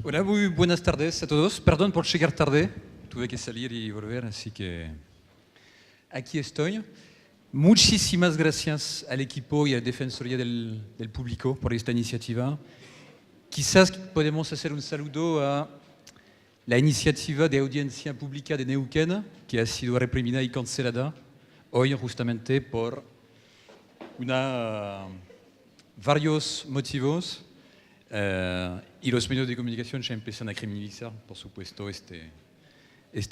Hola, muy buenas tardes a todos. Perdón por llegar tarde, tuve que salir y volver, así que aquí estoy. Muchísimas gracias al equipo y a la Defensoría del Público por esta iniciativa. Quizás podemos hacer un saludo a la iniciativa de audiencia pública de Neuquén, que ha sido reprimida y cancelada hoy justamente por varios motivos. Y los medios de comunicación ya empiezan a criminalizar, por supuesto, este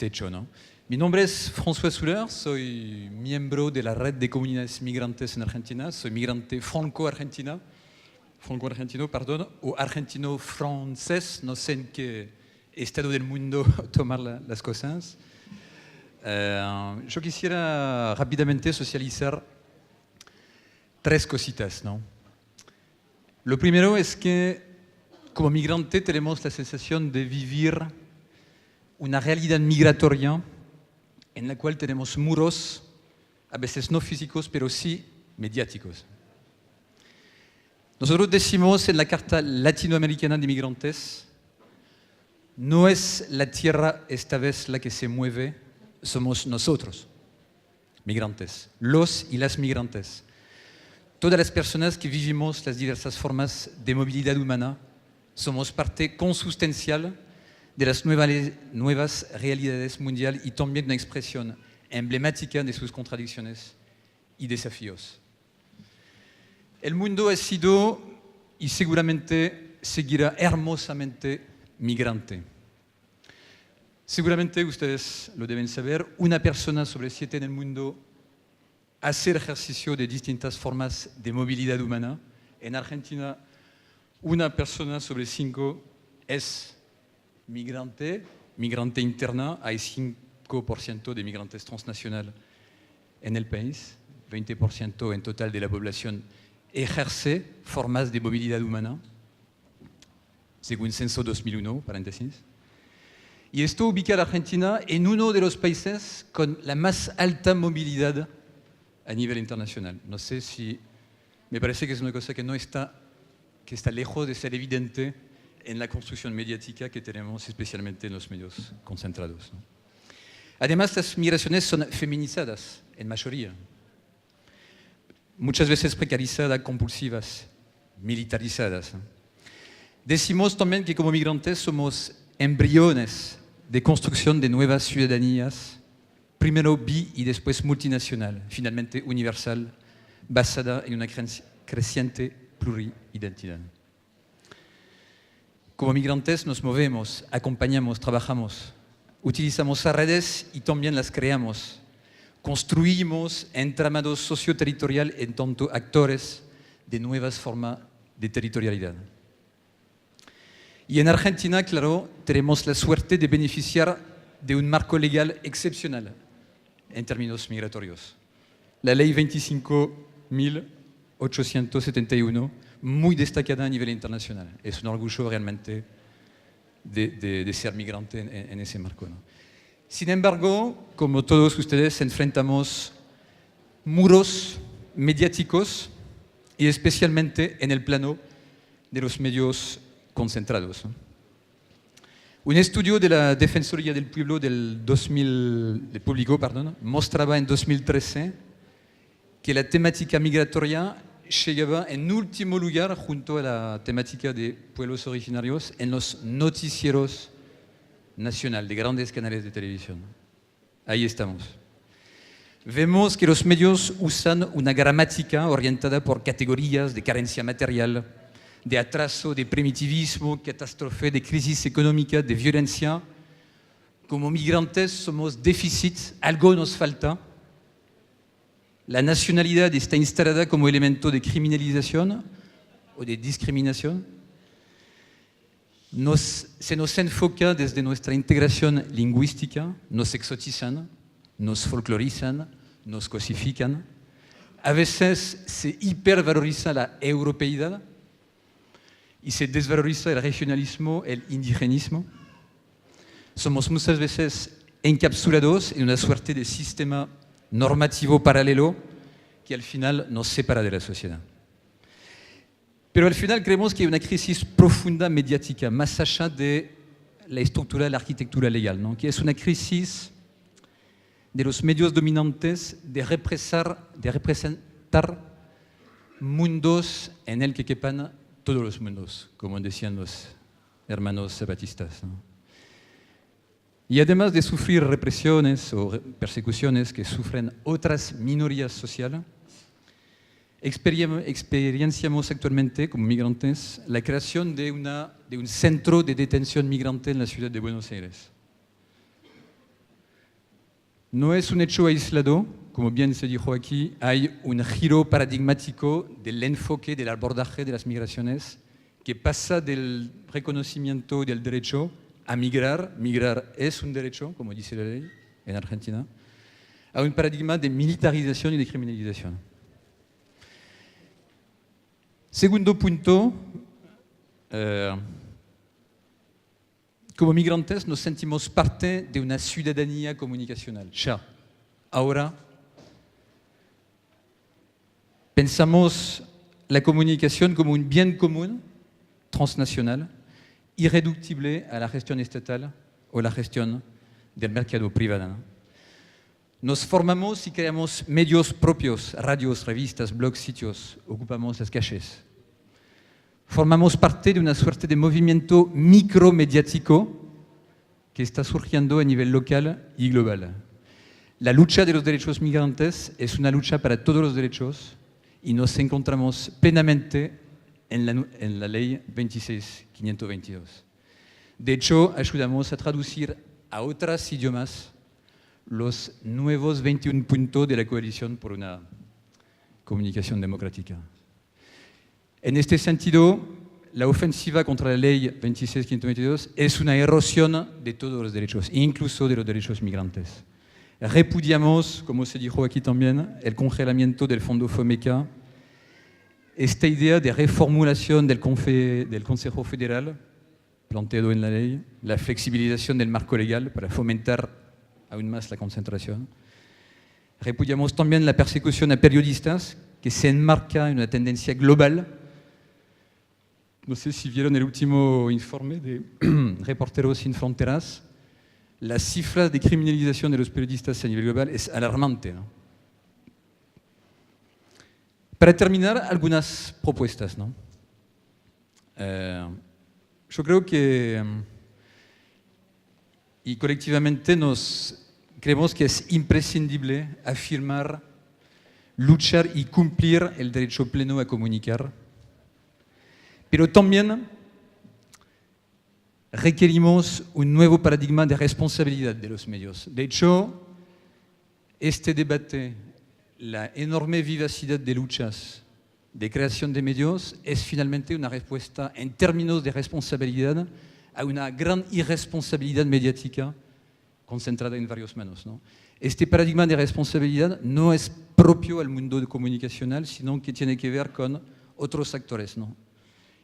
hecho, ¿no? Mi nombre es François Soulard, soy miembro de la red de comunidades migrantes en Argentina, soy migrante franco-argentino, o argentino-francés, no sé en qué estado del mundo tomar las cosas. Yo quisiera rápidamente socializar tres cositas, ¿no? Lo primero es que como migrante tenemos la sensación de vivir una realidad migratoria en la cual tenemos muros, a veces no físicos, pero sí mediáticos. Nosotros decimos en la Carta Latinoamericana de Migrantes, no es la tierra esta vez la que se mueve, somos nosotros, migrantes, los y las migrantes. Todas las personas que vivimos las diversas formas de movilidad humana somos parte consustancial de las nuevas realidades mundiales y también una expresión emblemática de sus contradicciones y desafíos. El mundo ha sido y seguramente seguirá hermosamente migrante. Seguramente ustedes lo deben saber, una persona sobre 7 en el mundo hace ejercicio de distintas formas de movilidad humana. En Argentina, una persona sobre 5 es migrante interna. Hay 5% de migrantes transnacionales en el país. 20% en total de la población ejerce formas de movilidad humana, según Censo 2001, paréntesis. Y esto ubica a la Argentina en uno de los países con la más alta movilidad a nivel internacional. No sé si me parece que es una cosa que está lejos de ser evidente en la construcción mediática que tenemos especialmente en los medios concentrados, ¿no? Además, las migraciones son feminizadas en mayoría, muchas veces precarizadas, compulsivas, militarizadas, ¿no? Decimos también que como migrantes somos embriones de construcción de nuevas ciudadanías, primero bi y después multinacional, finalmente universal, basada en una creciente pluriidentidad. Como migrantes nos movemos, acompañamos, trabajamos, utilizamos las redes y también las creamos. Construimos entramados socioterritoriales en tanto actores de nuevas formas de territorialidad. Y en Argentina, claro, tenemos la suerte de beneficiar de un marco legal excepcional en términos migratorios. La Ley 25.871, muy destacada a nivel internacional. Es un orgullo realmente de ser migrante en ese marco, ¿no? Sin embargo, como todos ustedes, enfrentamos muros mediáticos y especialmente en el plano de los medios concentrados, ¿no? Un estudio de la Defensoría del Público mostraba en 2013 que la temática migratoria llegaba en último lugar junto a la temática de pueblos originarios en los noticieros nacionales de grandes canales de televisión. Ahí estamos. Vemos que los medios usan una gramática orientada por categorías de carencia material, de atraso, de primitivismo, catástrofe, de crisis económica, de violencia. Como migrantes somos déficit, algo nos falta. La nacionalidad está instalada como elemento de criminalización o de discriminación. Se nos enfoca desde nuestra integración lingüística, nos exotizan, nos folclorizan, nos cosifican. A veces se hipervaloriza la europeidad y se desvaloriza el regionalismo, el indigenismo. Somos muchas veces encapsulados en una suerte de sistema normativo paralelo que al final nos separa de la sociedad. Pero al final creemos que hay una crisis profunda mediática, más allá de la estructura de la arquitectura legal, ¿no? Que es una crisis de los medios dominantes de representar mundos en el que quepan todos los mundos, como decían los hermanos zapatistas, ¿no? Y además de sufrir represiones o persecuciones que sufren otras minorías sociales, experienciamos actualmente, como migrantes, la creación de un centro de detención migrante en la ciudad de Buenos Aires. No es un hecho aislado, como bien se dijo aquí, hay un giro paradigmático del enfoque, del abordaje de las migraciones, que pasa del reconocimiento del derecho a migrar, migrar es un derecho, como dice la ley en Argentina, a un paradigma de militarización y de criminalización. Segundo punto, como migrantes nos sentimos parte de una ciudadanía comunicacional. Ya, ahora pensamos la comunicación como un bien común transnacional, irreductible a la gestión estatal o la gestión del mercado privado, ¿no? Nos formamos y creamos medios propios, radios, revistas, blogs, sitios, ocupamos las calles. Formamos parte de una suerte de movimiento micromediático que está surgiendo a nivel local y global. La lucha de los derechos migrantes es una lucha para todos los derechos y nos encontramos plenamente en la ley 26.522. De hecho, ayudamos a traducir a otros idiomas los nuevos 21 puntos de la coalición por una comunicación democrática. En este sentido, la ofensiva contra la ley 26.522 es una erosión de todos los derechos, incluso de los derechos migrantes. Repudiamos, como se dijo aquí también, el congelamiento del Fondo FOMECA, esta idea de reformulación del Consejo Federal planteado en la ley, la flexibilización del marco legal para fomentar aún más la concentración. Repudiamos también la persecución a periodistas que se enmarca en una tendencia global. No sé si vieron el último informe de Reporteros Sin Fronteras. La cifra de criminalización de los periodistas a nivel global es alarmante, ¿no? Para terminar, algunas propuestas, ¿no? Yo creo que y colectivamente creemos que es imprescindible afirmar, luchar y cumplir el derecho pleno a comunicar, pero también requerimos un nuevo paradigma de responsabilidad de los medios. De hecho, este debate, la enorme vivacidad de luchas de creación de medios, es finalmente una respuesta en términos de responsabilidad a una gran irresponsabilidad mediática concentrada en varias manos, ¿no? Este paradigma de responsabilidad no es propio al mundo comunicacional, sino que tiene que ver con otros actores, ¿no?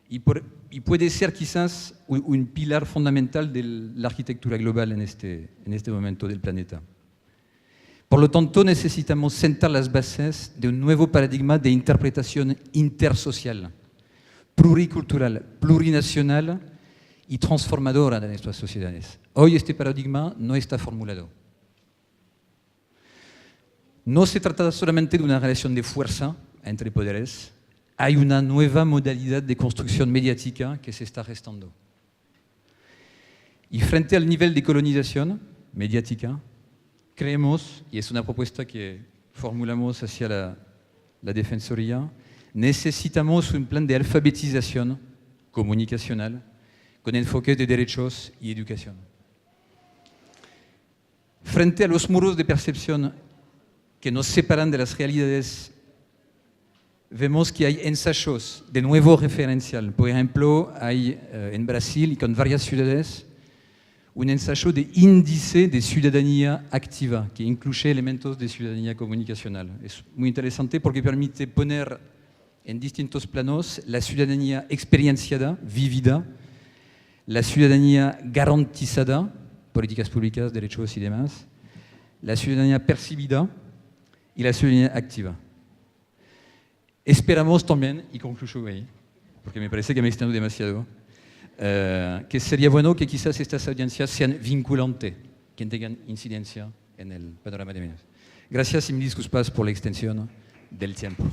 Y puede ser quizás un pilar fundamental de la arquitectura global en este momento del planeta. Por lo tanto, necesitamos sentar las bases de un nuevo paradigma de interpretación intersocial, pluricultural, plurinacional y transformadora de nuestras sociedades. Hoy este paradigma no está formulado. No se trata solamente de una relación de fuerza entre poderes, hay una nueva modalidad de construcción mediática que se está gestando. Y frente al nivel de colonización mediática, creemos, y es una propuesta que formulamos hacia la Defensoría, necesitamos un plan de alfabetización comunicacional con enfoque de derechos y educación. Frente a los muros de percepción que nos separan de las realidades, vemos que hay ensayos de nuevo referencial. Por ejemplo, hay en Brasil y con varias ciudades un ensayo de índice de ciudadanía activa que incluye elementos de ciudadanía comunicacional. Es muy interesante porque permite poner en distintos planos la ciudadanía experienciada, vivida, la ciudadanía garantizada, políticas públicas, derechos y demás, la ciudadanía percibida y la ciudadanía activa. Esperamos también, y concluyo ahí, porque me parece que me extiendo demasiado, que sería bueno que quizás estas audiencias sean vinculantes, que tengan incidencia en el panorama de medios. Gracias y mil disculpas por la extensión del tiempo.